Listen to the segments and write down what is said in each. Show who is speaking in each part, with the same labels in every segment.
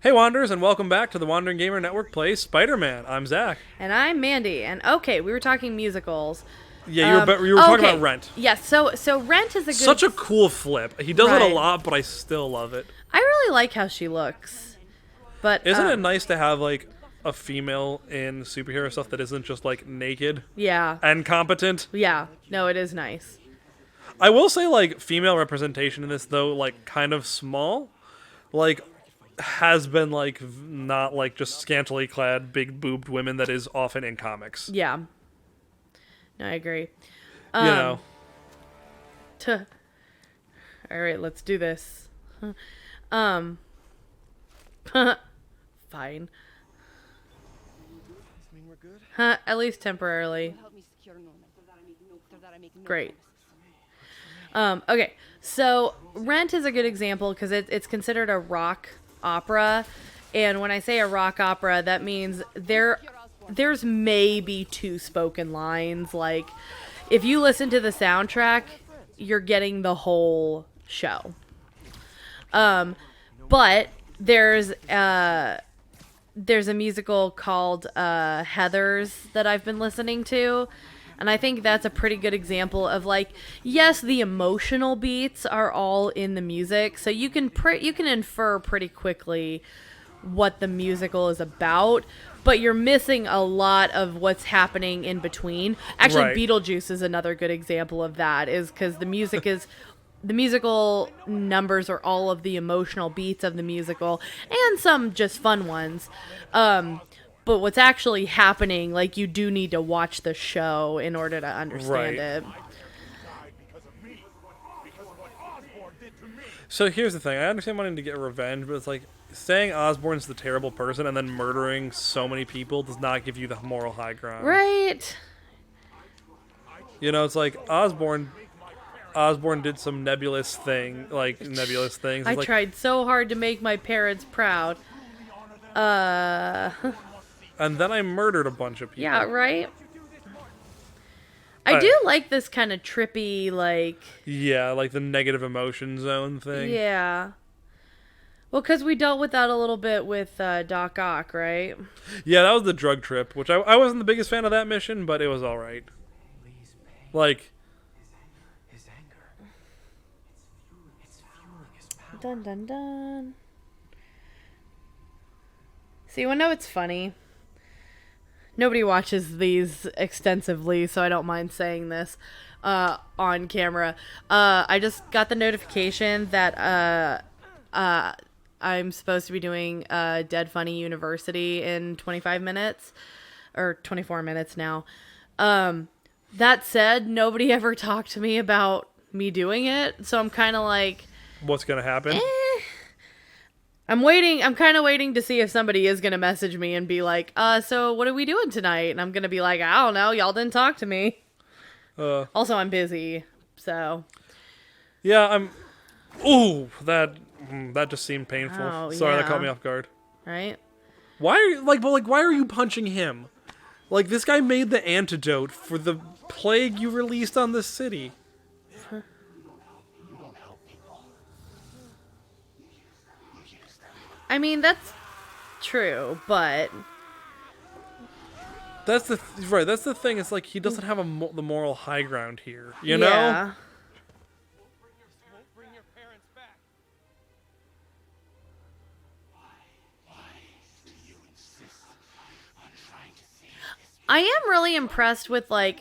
Speaker 1: Hey Wanderers, and welcome back to the Wandering Gamer Network plays Spider-Man. I'm Zach.
Speaker 2: And I'm Mandy. And okay, we were talking musicals.
Speaker 1: Yeah, you were talking about Rent.
Speaker 2: Yes, so Rent is a good...
Speaker 1: Such a cool flip. He does it
Speaker 2: Right.
Speaker 1: a lot, but I still love it.
Speaker 2: I really like how she looks. But
Speaker 1: Isn't it nice to have, like, a female in superhero stuff that isn't just, like, naked
Speaker 2: Yeah.
Speaker 1: and competent?
Speaker 2: Yeah. No, it is nice.
Speaker 1: I will say, like, female representation in this, though, like, kind of small. Like, has been, like, not, like, just scantily clad, big-boobed women that is often in comics.
Speaker 2: Yeah. No, I agree.
Speaker 1: You know.
Speaker 2: All right, let's do this. Fine. At least temporarily. Great. Okay, so Rent is a good example because it's considered a rock opera, and when I say a rock opera, that means there's maybe two spoken lines. Like, if you listen to the soundtrack, you're getting the whole show. But there's a musical called Heathers that I've been listening to. And I think that's a pretty good example of, like, yes, the emotional beats are all in the music, so you can infer pretty quickly what the musical is about, but you're missing a lot of what's happening in between. Actually,
Speaker 1: Right.
Speaker 2: Beetlejuice is another good example of that, is because the musical numbers are all of the emotional beats of the musical, and some just fun ones. But what's actually happening, like, you do need to watch the show in order to understand it.
Speaker 1: So here's the thing. I understand wanting to get revenge, but it's like saying Osborn's the terrible person and then murdering so many people does not give you the moral high ground.
Speaker 2: Right.
Speaker 1: You know, it's like Osborn did some nebulous things. It's
Speaker 2: I
Speaker 1: like,
Speaker 2: tried so hard to make my parents proud.
Speaker 1: and then I murdered a bunch of people.
Speaker 2: Yeah, right? I do like this kind of trippy, like...
Speaker 1: Yeah, like the negative emotion zone thing.
Speaker 2: Yeah. Well, because we dealt with that a little bit with Doc Ock, right?
Speaker 1: Yeah, that was the drug trip, which I wasn't the biggest fan of that mission, but it was alright. Like...
Speaker 3: His anger. It's fueling his power.
Speaker 2: Dun dun dun. See, you know it's funny? Nobody watches these extensively, so I don't mind saying this on camera. I just got the notification that I'm supposed to be doing Dead Funny University in 25 minutes. Or 24 minutes now. That said, nobody ever talked to me about me doing it, so I'm kind of like...
Speaker 1: What's gonna happen?
Speaker 2: I'm kind of waiting to see if somebody is going to message me and be like, so what are we doing tonight? And I'm going to be like, I don't know, y'all didn't talk to me. Also, I'm busy, so.
Speaker 1: Yeah, Ooh, that just seemed painful.
Speaker 2: Oh,
Speaker 1: Sorry, that
Speaker 2: yeah.
Speaker 1: caught me off guard.
Speaker 2: Right?
Speaker 1: Why are you, why are you punching him? Like, this guy made the antidote for the plague you released on this city.
Speaker 2: I mean, that's true, but...
Speaker 1: That's the thing. It's like he doesn't have the moral high ground here. You know?
Speaker 2: Yeah.
Speaker 3: Bring your parents back.
Speaker 2: I am really impressed with, like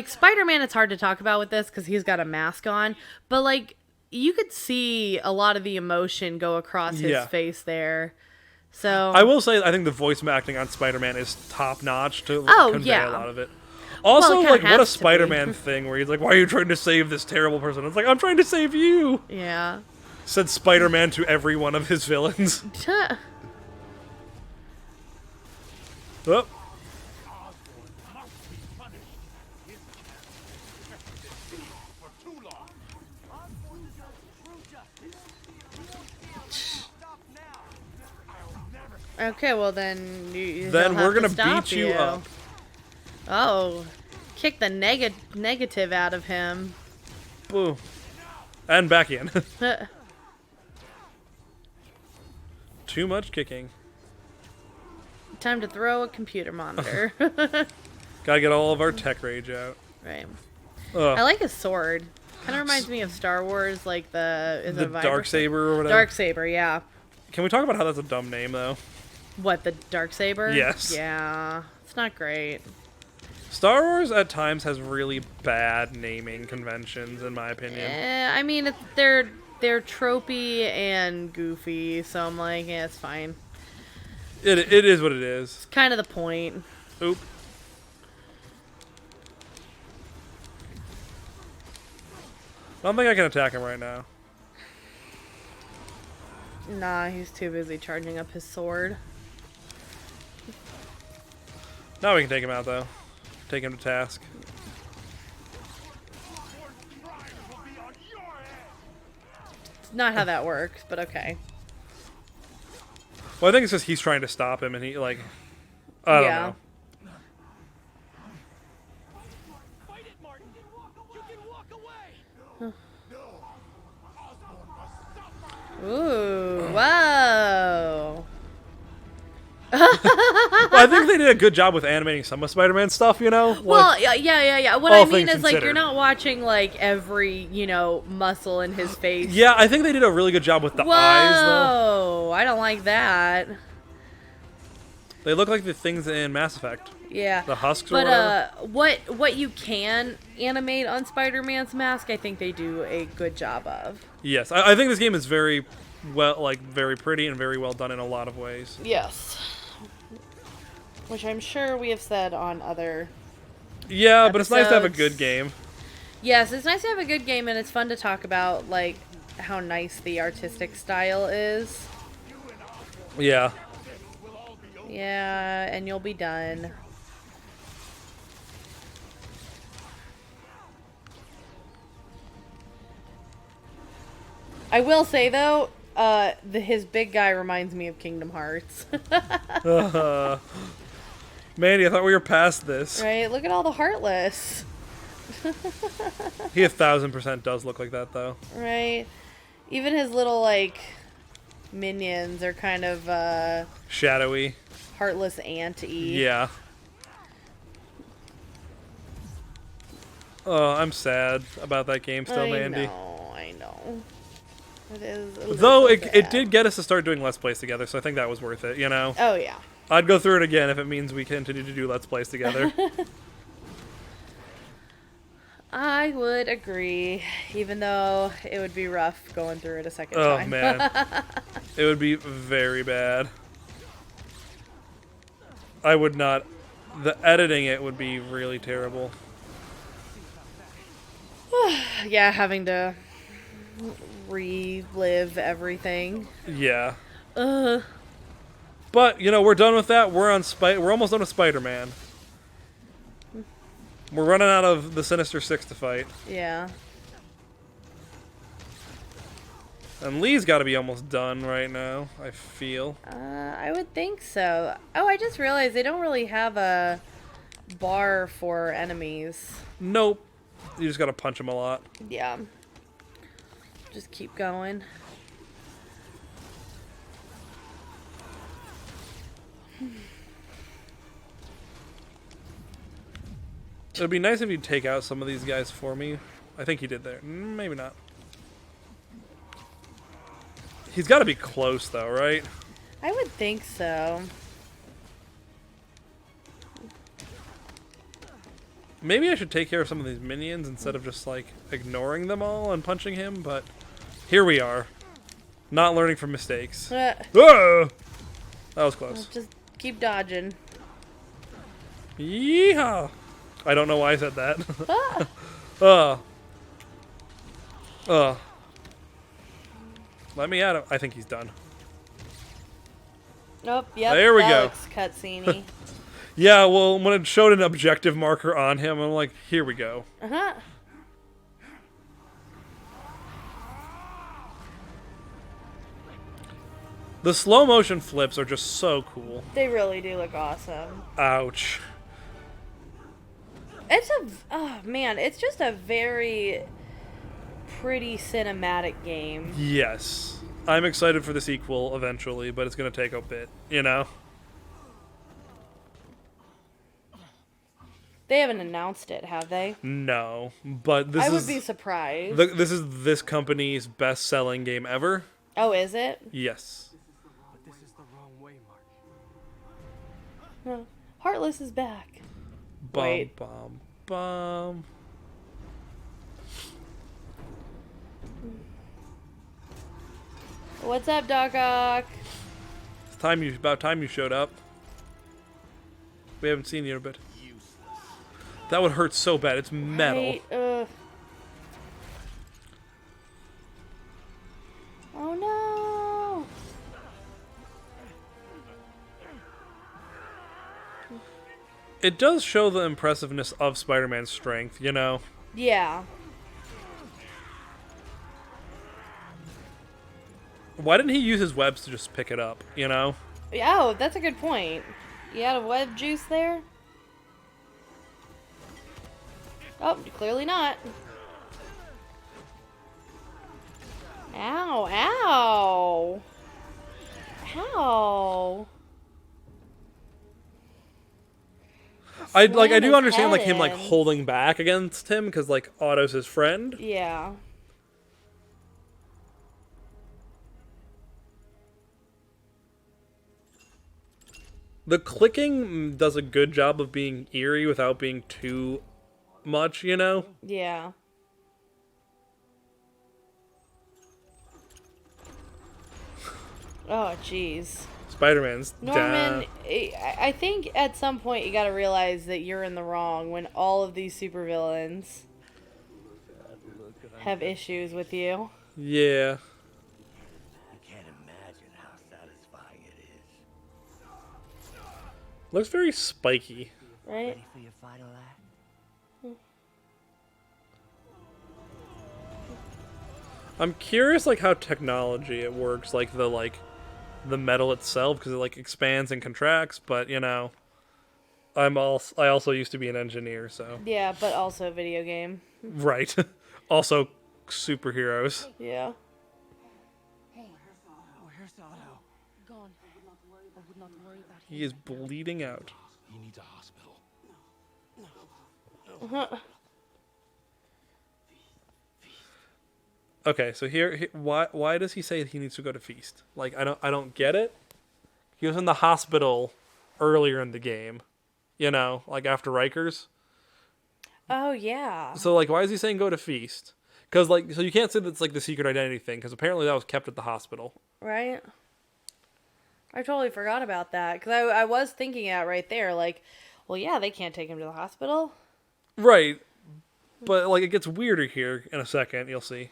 Speaker 2: Spider-Man, it's hard to talk about with this because he's got a mask on, but, like, you could see a lot of the emotion go across his face there. So
Speaker 1: I will say, I think the voice acting on Spider-Man is top notch to convey a lot of it. Also,
Speaker 2: Well, it
Speaker 1: like,
Speaker 2: kinda
Speaker 1: what a
Speaker 2: has to be.
Speaker 1: Spider-Man thing where he's like, "Why are you trying to save this terrible person?" It's like, "I'm trying to save you,"
Speaker 2: yeah.
Speaker 1: said Spider-Man to every one of his villains. Oh.
Speaker 2: Okay, well then...
Speaker 1: Then we're gonna beat you up.
Speaker 2: Oh. Kick the negative out of him.
Speaker 1: Boo. And back in. Too much kicking.
Speaker 2: Time to throw a computer monitor.
Speaker 1: Gotta get all of our tech rage out.
Speaker 2: Right.
Speaker 1: Ugh.
Speaker 2: I like his sword. Kind of reminds me of Star Wars, like
Speaker 1: The Darksaber or whatever.
Speaker 2: Darksaber, yeah.
Speaker 1: Can we talk about how that's a dumb name, though?
Speaker 2: What, the Darksaber?
Speaker 1: Yes.
Speaker 2: Yeah. It's not great.
Speaker 1: Star Wars at times has really bad naming conventions, in my opinion.
Speaker 2: I mean, they're tropey and goofy, so I'm like, yeah, it's fine.
Speaker 1: It is what it is.
Speaker 2: It's kind of the point.
Speaker 1: Oop. I don't think I can attack him right now.
Speaker 2: Nah, he's too busy charging up his sword.
Speaker 1: Now we can take him out, though. Take him to task.
Speaker 2: It's not how that works, but okay.
Speaker 1: Well, I think it's just he's trying to stop him, and he, like... I don't
Speaker 2: Yeah.
Speaker 1: know.
Speaker 3: Fight it, Martin. You can walk away.
Speaker 2: Ooh, whoa.
Speaker 1: Well, I think they did a good job with animating some of Spider-Man stuff, you know? Like,
Speaker 2: Well, yeah. What
Speaker 1: all
Speaker 2: I mean
Speaker 1: things
Speaker 2: is, like, you're
Speaker 1: considered.
Speaker 2: not watching, like, every, muscle in his face.
Speaker 1: yeah, I think they did a really good job with the eyes, though.
Speaker 2: Whoa, I don't like that.
Speaker 1: They look like the things in Mass Effect.
Speaker 2: Yeah.
Speaker 1: The husks or whatever.
Speaker 2: But what you can animate on Spider-Man's mask, I think they do a good job of.
Speaker 1: Yes, I think this game is very very pretty and very well done in a lot of ways.
Speaker 2: Yes. Which I'm sure we have said on other...
Speaker 1: Yeah, but it's nice to have a
Speaker 2: Episodes.
Speaker 1: good game.
Speaker 2: Yes, it's nice to have a good game, and it's fun to talk about, like, how nice the artistic style is.
Speaker 1: Yeah.
Speaker 2: Yeah, and you'll be done. I will say, though, his big guy reminds me of Kingdom Hearts.
Speaker 1: Mandy, I thought we were past this.
Speaker 2: Right? Look at all the Heartless.
Speaker 1: He 1000% does look like that, though.
Speaker 2: Right? Even his little, like, minions are kind of,
Speaker 1: Shadowy.
Speaker 2: Heartless ant-y.
Speaker 1: Yeah. Oh, I'm sad about that game still, Mandy.
Speaker 2: I know. It is.
Speaker 1: Though it did get us to start doing Let's Plays together, so I think that was worth it, you know?
Speaker 2: Oh, yeah.
Speaker 1: I'd go through it again if it means we continue to do Let's Plays together.
Speaker 2: I would agree, even though it would be rough going through it a second
Speaker 1: Oh,
Speaker 2: time.
Speaker 1: man. It would be very bad. I would not... The editing it would be really terrible.
Speaker 2: Yeah, having to relive everything.
Speaker 1: Yeah.
Speaker 2: Ugh.
Speaker 1: But, you know, we're done with that. We're almost done with Spider-Man. We're running out of the Sinister Six to fight.
Speaker 2: Yeah.
Speaker 1: And Lee's got to be almost done right now, I feel.
Speaker 2: I would think so. Oh, I just realized they don't really have a bar for enemies.
Speaker 1: Nope. You just got to punch him a lot.
Speaker 2: Yeah. Just keep going.
Speaker 1: It would be nice if you'd take out some of these guys for me. I think he did there. Maybe not. He's got to be close, though, right?
Speaker 2: I would think so.
Speaker 1: Maybe I should take care of some of these minions instead of just, like, ignoring them all and punching him, but here we are. Not learning from mistakes. Ah! That was close.
Speaker 2: Just keep dodging.
Speaker 1: Yeehaw! I don't know why I said that.
Speaker 2: Ah.
Speaker 1: Let me at him. I think he's done.
Speaker 2: Nope, yep.
Speaker 1: There we
Speaker 2: that
Speaker 1: go.
Speaker 2: looks cutscene-y.
Speaker 1: Yeah, well, when it showed an objective marker on him, I'm like, here we go.
Speaker 2: Uh-huh.
Speaker 1: The slow motion flips are just so cool.
Speaker 2: They really do look awesome.
Speaker 1: Ouch.
Speaker 2: Oh man, it's just a very pretty cinematic game.
Speaker 1: Yes. I'm excited for the sequel eventually, but it's gonna take a bit, you know?
Speaker 2: They haven't announced it, have they?
Speaker 1: No, but this
Speaker 2: I
Speaker 1: is
Speaker 2: would be surprised.
Speaker 1: this is this company's best-selling game ever.
Speaker 2: Oh, is it?
Speaker 1: Yes.
Speaker 3: But this is the wrong way, Martin.
Speaker 2: Huh. Heartless is back.
Speaker 1: Bum,
Speaker 2: Wait.
Speaker 1: bum, bum.
Speaker 2: What's up, Doc Ock?
Speaker 1: It's about time you showed up. We haven't seen you in a bit. That would hurt so bad. It's metal.
Speaker 2: Right, oh no!
Speaker 1: It does show the impressiveness of Spider-Man's strength, you know?
Speaker 2: Yeah.
Speaker 1: Why didn't he use his webs to just pick it up, you know?
Speaker 2: Oh, that's a good point. You had a web juice there? Oh, clearly not. Ow, ow. Ow.
Speaker 1: I
Speaker 2: Slam
Speaker 1: do
Speaker 2: his
Speaker 1: understand like
Speaker 2: head
Speaker 1: him like
Speaker 2: in.
Speaker 1: holding back against him because like Otto's his friend.
Speaker 2: Yeah.
Speaker 1: The clicking does a good job of being eerie without being too much, you know?
Speaker 2: Yeah. Oh, jeez.
Speaker 1: Spider-Man's
Speaker 2: Norman,
Speaker 1: down.
Speaker 2: I think at some point you gotta realize that you're in the wrong when all of these supervillains have issues with you.
Speaker 1: Yeah.
Speaker 4: You can't imagine how satisfying it is.
Speaker 1: Looks very spiky.
Speaker 2: Right?
Speaker 4: Ready for your final act?
Speaker 1: I'm curious like how technology it works, like the metal itself, because it like expands and contracts, but you know, I also used to be an engineer, so
Speaker 2: Yeah, but also a video game.
Speaker 1: right. Also superheroes.
Speaker 2: Yeah.
Speaker 3: Where's Otto?
Speaker 5: Gone. I would not worry about him.
Speaker 1: He is bleeding out.
Speaker 3: He needs a hospital.
Speaker 1: Okay, so why does he say he needs to go to Feast? Like I don't get it. He was in the hospital earlier in the game, you know, like after Rikers.
Speaker 2: Oh, yeah.
Speaker 1: So like why is he saying go to Feast? Cuz like so you can't say that's like the secret identity thing cuz apparently that was kept at the hospital.
Speaker 2: Right? I totally forgot about that because I was thinking it right there. Like, well, yeah, they can't take him to the hospital.
Speaker 1: Right. But like it gets weirder here in a second, you'll see.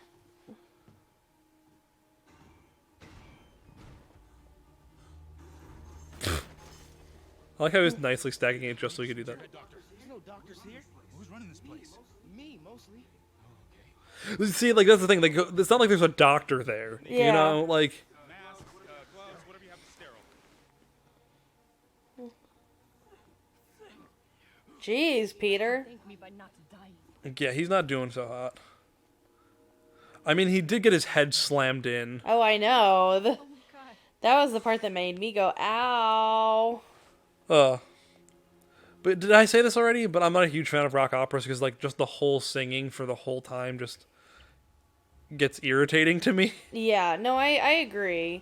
Speaker 1: I like how he's nicely stacking it just so he could do that.
Speaker 3: Doctor, there's no doctors here. Who's running this place? Me, mostly.
Speaker 1: See, like that's the thing. Like, it's not like there's a doctor there. You
Speaker 2: Yeah.
Speaker 1: know, like
Speaker 3: Mask, gloves, whatever you have to sterile.
Speaker 2: Jeez, Peter.
Speaker 5: Thank me by not dying.
Speaker 1: yeah, he's not doing so hot. I mean, he did get his head slammed in.
Speaker 2: Oh, I know.
Speaker 5: God.
Speaker 2: That was the part that made me go, ow.
Speaker 1: But did I say this already? But I'm not a huge fan of rock operas because like just the whole singing for the whole time just gets irritating to me.
Speaker 2: Yeah, no, I agree.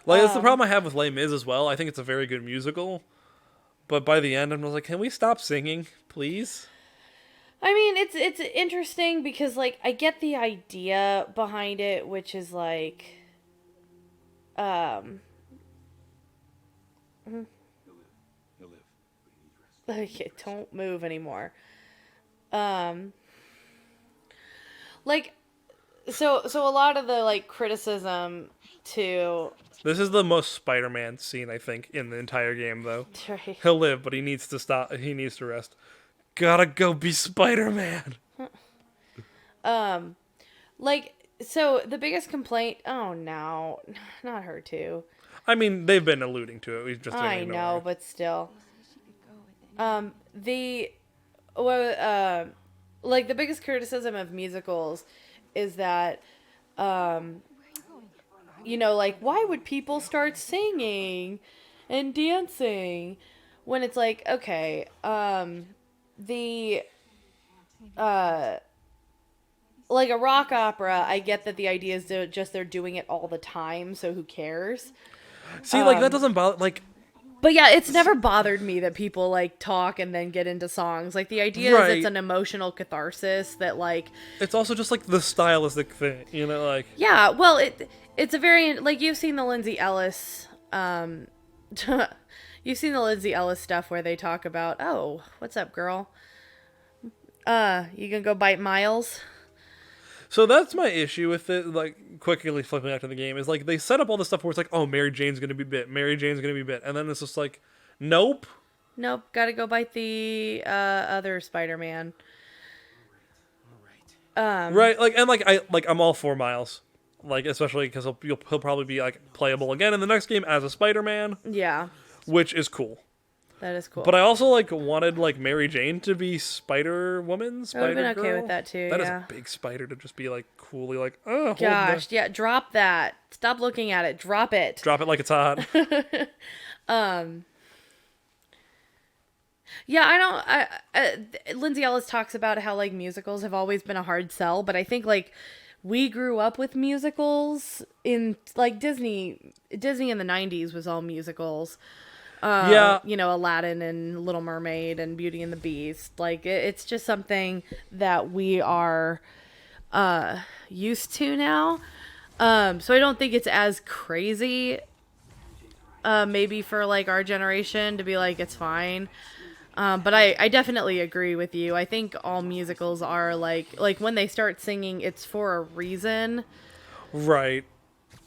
Speaker 1: Like that's the problem I have with Les Mis as well. I think it's a very good musical, but by the end I'm just like, can we stop singing, please?
Speaker 2: I mean, it's interesting because like I get the idea behind it, which is like,
Speaker 3: He'll live.
Speaker 2: okay, don't move anymore. Like, so a lot of the like criticism to
Speaker 1: This is the most Spider-Man scene I think in the entire game, though.
Speaker 2: right,
Speaker 1: He'll live, but he needs to stop. He needs to rest. Gotta go be Spider-Man.
Speaker 2: like, so the biggest complaint. Oh no, not her too.
Speaker 1: I mean, they've been alluding to it. We just didn't
Speaker 2: I
Speaker 1: ignore
Speaker 2: know,
Speaker 1: it.
Speaker 2: but still.
Speaker 5: She could go with it.
Speaker 2: Like the biggest criticism of musicals is that
Speaker 5: Where are you going?
Speaker 2: you know, like, why would people start singing and dancing when it's like, okay, the like a rock opera, I get that the idea is just they're doing it all the time, so who cares?
Speaker 1: See, like, that doesn't bother, like,
Speaker 2: But yeah, it's never bothered me that people like talk and then get into songs. Like the idea is
Speaker 1: Right.
Speaker 2: it's an emotional catharsis that like
Speaker 1: it's also just, like, the stylistic thing, you know, like...
Speaker 2: yeah, well it's a very like you've seen the Lindsay Ellis you've seen the Lindsay Ellis stuff where they talk about, "Oh, what's up, girl? You gonna go bite Miles?"
Speaker 1: So that's my issue with it, like, quickly flipping back to the game, is, like, they set up all this stuff where it's like, oh, Mary Jane's gonna be bit, Mary Jane's gonna be bit, and then it's just like, nope.
Speaker 2: Nope, gotta go bite the other Spider-Man.
Speaker 1: Right, like, and, I'm all for Miles. Like, especially because he'll probably be, like, playable again in the next game as a Spider-Man,
Speaker 2: Yeah,
Speaker 1: which is cool.
Speaker 2: that is cool.
Speaker 1: But I also, like, wanted, like, Mary Jane to be Spider-Woman,
Speaker 2: I would've
Speaker 1: Spider-Girl.
Speaker 2: been okay with that too,
Speaker 1: That is
Speaker 2: yeah.
Speaker 1: a big spider to just be, like, coolly, like, oh, hold
Speaker 2: Gosh,
Speaker 1: the-
Speaker 2: yeah, drop that. Stop looking at it. Drop it.
Speaker 1: drop it like it's hot.
Speaker 2: Yeah, Lindsay Ellis talks about how like musicals have always been a hard sell, but I think like we grew up with musicals in like Disney in the 90s was all musicals.
Speaker 1: Yeah.
Speaker 2: You know, Aladdin and Little Mermaid and Beauty and the Beast. Like it's just something that we are used to now. So I don't think it's as crazy maybe for like our generation to be like it's fine. But I definitely agree with you. I think all musicals are like when they start singing, it's for a reason.
Speaker 1: Right.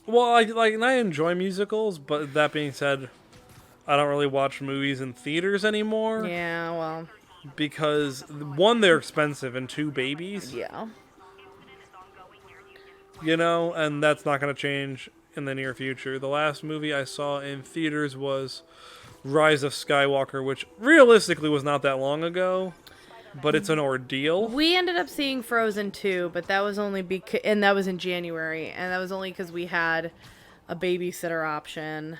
Speaker 1: Well, I enjoy musicals, but that being said, I don't really watch movies in theaters anymore
Speaker 2: Yeah, well,
Speaker 1: because, one, they're expensive, and two, babies,
Speaker 2: yeah.
Speaker 1: you know, and that's not going to change in the near future. The last movie I saw in theaters was Rise of Skywalker, which realistically was not that long ago, but it's an ordeal.
Speaker 2: We ended up seeing Frozen 2, but that was only and that was in January, and that was only because we had a babysitter option.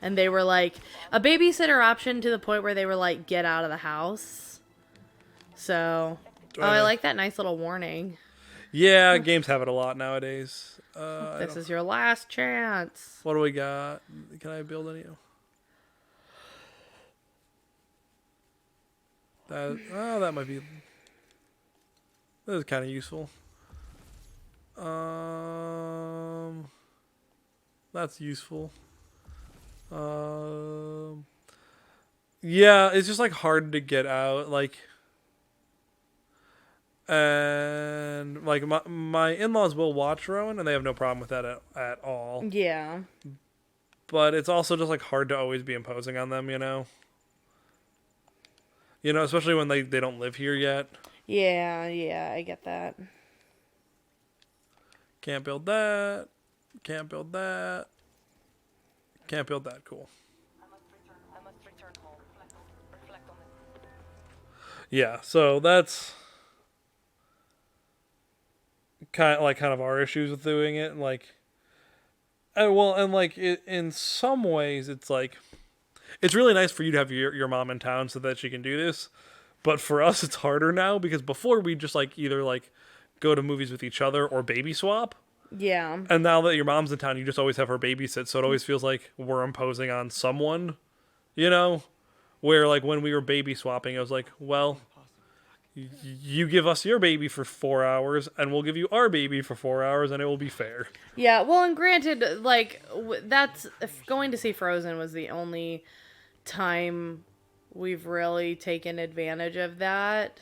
Speaker 2: And they were like, a babysitter option to the point where they were like, get out of the house. So, I like that nice little warning.
Speaker 1: Yeah, games have it a lot nowadays.
Speaker 2: This is your last chance.
Speaker 1: What do we got? Can I build any? That might be. That is kind of useful. That's useful. Yeah, it's just like hard to get out, like, and like my in-laws will watch Rowan, and they have no problem with that at all.
Speaker 2: Yeah.
Speaker 1: But it's also just like hard to always be imposing on them, you know. You know, especially when they don't live here yet.
Speaker 2: Yeah, I get that.
Speaker 1: Can't build that. Can't build that. Can't build that. Cool.
Speaker 5: I must return home. Reflect on it.
Speaker 1: Yeah, so that's kind of our issues with doing it, like, and like in some ways it's like it's really nice for you to have your mom in town so that she can do this, but for us it's harder now because before we just like either like go to movies with each other or baby swap.
Speaker 2: Yeah.
Speaker 1: And now that your mom's in town, you just always have her babysit, so it always feels like we're imposing on someone, you know? Where, like, when we were baby swapping, I was like, well, you give us your baby for 4 hours, and we'll give you our baby for 4 hours, and it will be fair.
Speaker 2: Yeah, well, and granted, like, that's... Going to see Frozen was the only time we've really taken advantage of that.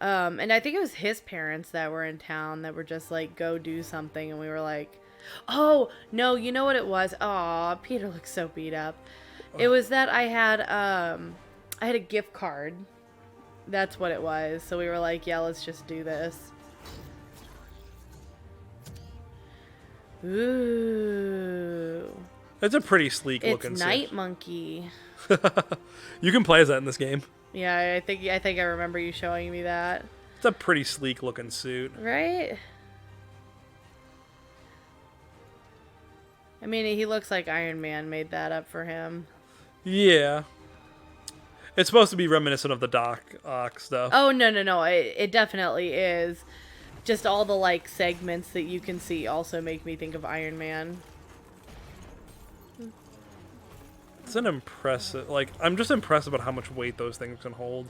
Speaker 2: And I think it was his parents that were in town that were just like, go do something. And we were like, oh, no, you know what it was? Aw, Peter looks so beat up. It was that I had a gift card. That's what it was. So we were like, yeah, let's just do this. Ooh.
Speaker 1: It's a pretty sleek
Speaker 2: It's
Speaker 1: looking
Speaker 2: Night
Speaker 1: suit.
Speaker 2: Monkey.
Speaker 1: You can play as that in this game.
Speaker 2: Yeah, I think I remember you showing me that.
Speaker 1: It's a pretty sleek looking suit.
Speaker 2: Right? I mean, he looks like Iron Man made that up for him.
Speaker 1: Yeah. It's supposed to be reminiscent of the Doc Ock stuff.
Speaker 2: Oh, no. It definitely is. Just all the, like, segments that you can see also make me think of Iron Man.
Speaker 1: It's an impressive... Like, I'm just impressed about how much weight those things can hold.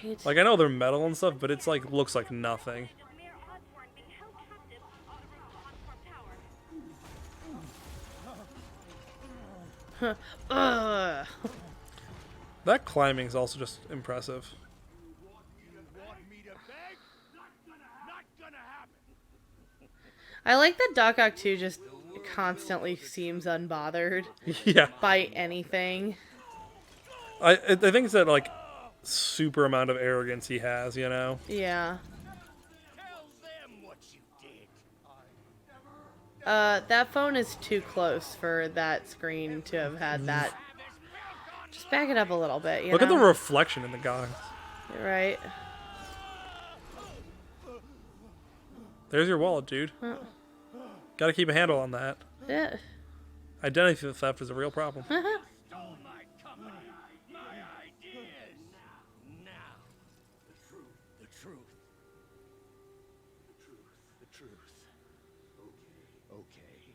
Speaker 2: Right?
Speaker 1: Like, I know they're metal and stuff, but it's, like, looks like nothing.
Speaker 5: Mayor Osborn being held captive on Osborn Tower.
Speaker 2: Ugh.
Speaker 1: That climbing is also just impressive.
Speaker 3: Want me to beg? Not gonna happen.
Speaker 2: I like that Doc Ock 2 just constantly seems unbothered
Speaker 1: Yeah.
Speaker 2: by anything.
Speaker 1: I think it's that, like, super amount of arrogance he has, you know?
Speaker 2: Yeah.
Speaker 3: Tell them what you did.
Speaker 2: That phone is too close for that screen to have had that. Just back it up a little bit, you
Speaker 1: Look
Speaker 2: know?
Speaker 1: at the reflection in the goggles.
Speaker 2: You're right.
Speaker 1: There's your wallet, dude. Gotta keep a handle on that.
Speaker 2: Yeah.
Speaker 1: Identity theft is a real problem.
Speaker 3: Stole my company, my ideas. Now, the truth. The truth. Okay.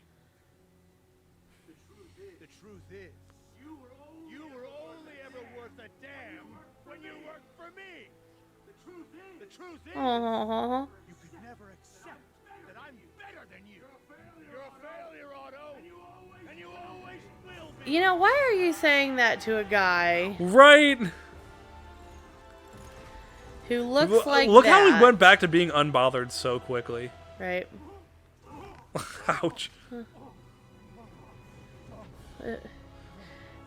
Speaker 3: The truth is, you were only ever worth a damn when you worked for me. The truth is,
Speaker 2: Aww.
Speaker 3: you could never accept that I'm better than you. You're a failure, Otto. And you always will be.
Speaker 2: You know, why are you saying that to a guy
Speaker 1: Right?
Speaker 2: who looks like
Speaker 1: Look
Speaker 2: that?
Speaker 1: how he went back to being unbothered so quickly.
Speaker 2: Right.
Speaker 1: Ouch.
Speaker 2: You're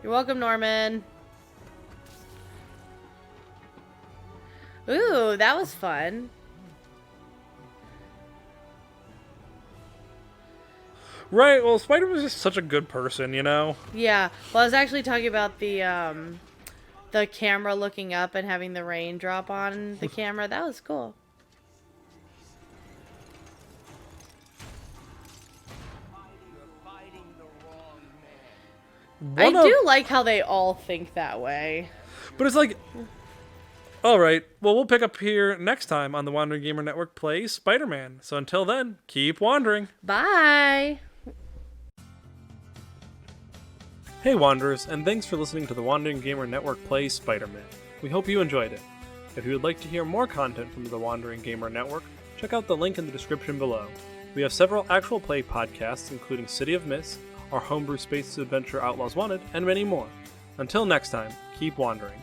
Speaker 2: welcome, Norman. Ooh, that was fun.
Speaker 1: Right, well, Spider was just such a good person, you know?
Speaker 2: Yeah. Well, I was actually talking about the camera looking up and having the rain drop on the camera. That was cool.
Speaker 3: Fighting the wrong man.
Speaker 2: I do like how they all think that way.
Speaker 1: But it's like... Alright, well, we'll pick up here next time on the Wandering Gamer Network Plays Spider-Man. So until then, keep wandering.
Speaker 2: Bye.
Speaker 1: Hey Wanderers, and thanks for listening to the Wandering Gamer Network Plays Spider-Man. We hope you enjoyed it. If you would like to hear more content from the Wandering Gamer Network, check out the link in the description below. We have several actual play podcasts, including City of Mist, our homebrew space adventure Outlaws Wanted, and many more. Until next time, keep wandering.